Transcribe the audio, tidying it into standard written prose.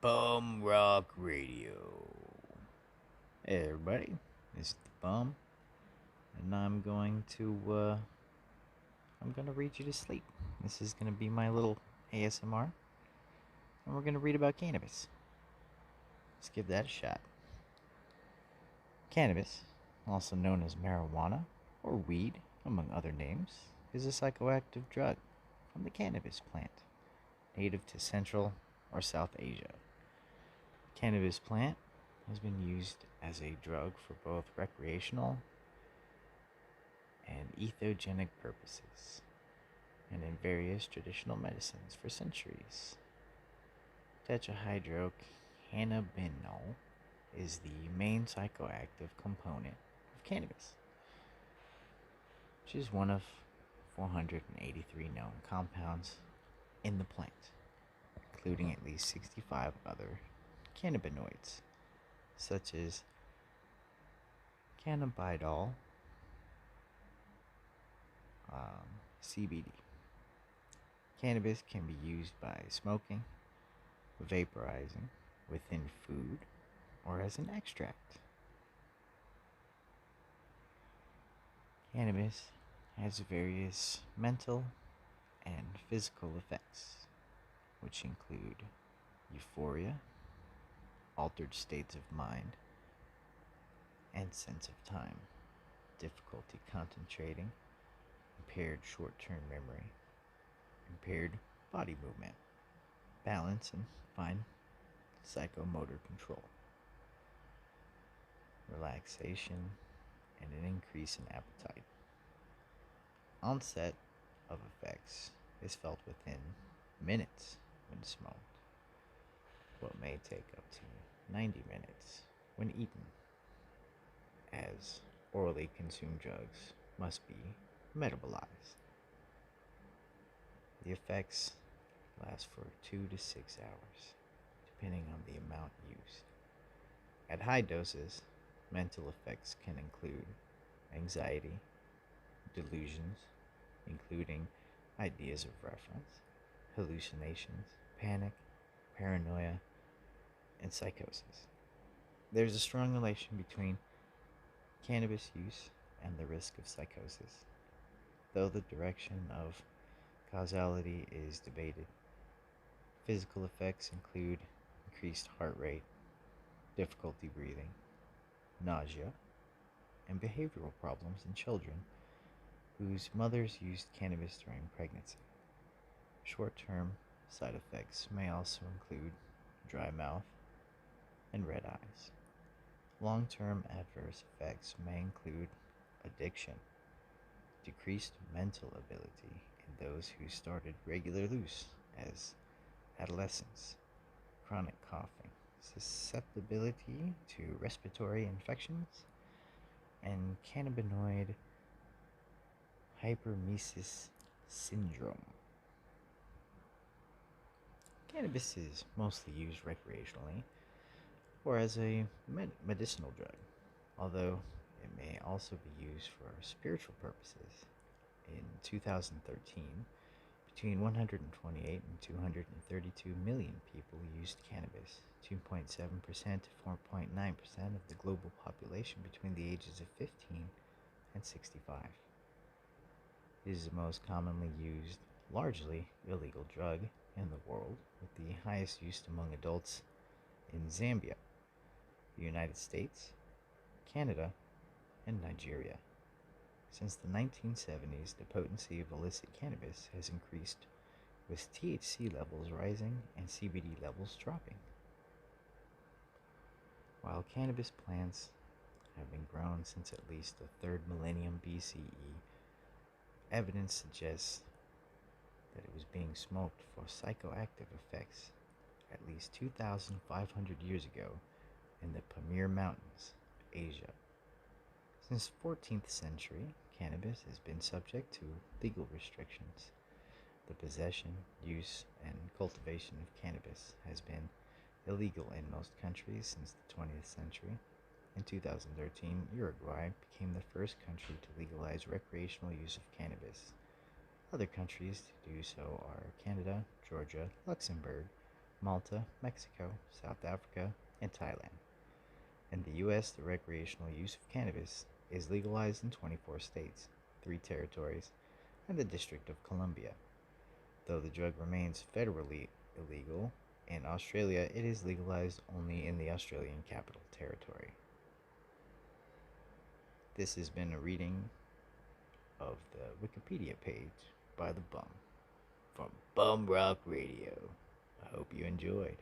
Bum Rock Radio. Hey everybody, this is the Bum, and I'm gonna read you to sleep. This is gonna be my little ASMR, and we're gonna read about cannabis. Let's give that a shot. Cannabis, also known as marijuana or weed, among other names, is a psychoactive drug from the cannabis plant, native to Central or South Asia. Cannabis plant has been used as a drug for both recreational and ethogenic purposes, and in various traditional medicines for centuries. Tetrahydrocannabinol is the main psychoactive component of cannabis, which is one of 483 known compounds in the plant, including at least 65 other cannabinoids, such as cannabidiol, CBD. Cannabis can be used by smoking, vaporizing, within food, or as an extract. Cannabis has various mental and physical effects, which include euphoria, altered states of mind and sense of time, difficulty concentrating, impaired short term memory, impaired body movement, balance, and fine psychomotor control, relaxation, and an increase in appetite. Onset of effects is felt within minutes when smoked, but may take up to 90 minutes when eaten, as orally consumed drugs must be metabolized. The effects last for 2 to 6 hours, depending on the amount used. At high doses, mental effects can include anxiety, delusions, including ideas of reference, hallucinations, panic, paranoia, and psychosis. There's a strong relation between cannabis use and the risk of psychosis, though the direction of causality is debated. Physical effects include increased heart rate, difficulty breathing, nausea, and behavioral problems in children whose mothers used cannabis during pregnancy. Short term side effects may also include dry mouth and red eyes. Long term adverse effects may include addiction, decreased mental ability in those who started regular use as adolescents, chronic coughing, susceptibility to respiratory infections, and cannabinoid hyperemesis syndrome. Cannabis is mostly used recreationally or as a medicinal drug, although it may also be used for spiritual purposes. In 2013, between 128 and 232 million people used cannabis, 2.7% to 4.9% of the global population between the ages of 15 and 65. It is the most commonly used, largely illegal drug in the world, with the highest use among adults in Zambia, the United States, Canada, and Nigeria. Since the 1970s, the potency of illicit cannabis has increased, with THC levels rising and CBD levels dropping. While cannabis plants have been grown since at least the 3rd millennium BCE, evidence suggests that it was being smoked for psychoactive effects at least 2,500 years ago in the Pamir Mountains, Asia. Since the 14th century, cannabis has been subject to legal restrictions. The possession, use, and cultivation of cannabis has been illegal in most countries since the 20th century. In 2013, Uruguay became the first country to legalize recreational use of cannabis. Other countries to do so are Canada, Georgia, Luxembourg, Malta, Mexico, South Africa, and Thailand. In the US, the recreational use of cannabis is legalized in 24 states, 3 territories, and the District of Columbia. Though the drug remains federally illegal, in Australia it is legalized only in the Australian Capital Territory. This has been a reading of the Wikipedia page by the Bum from Bum Rock Radio. I hope you enjoyed.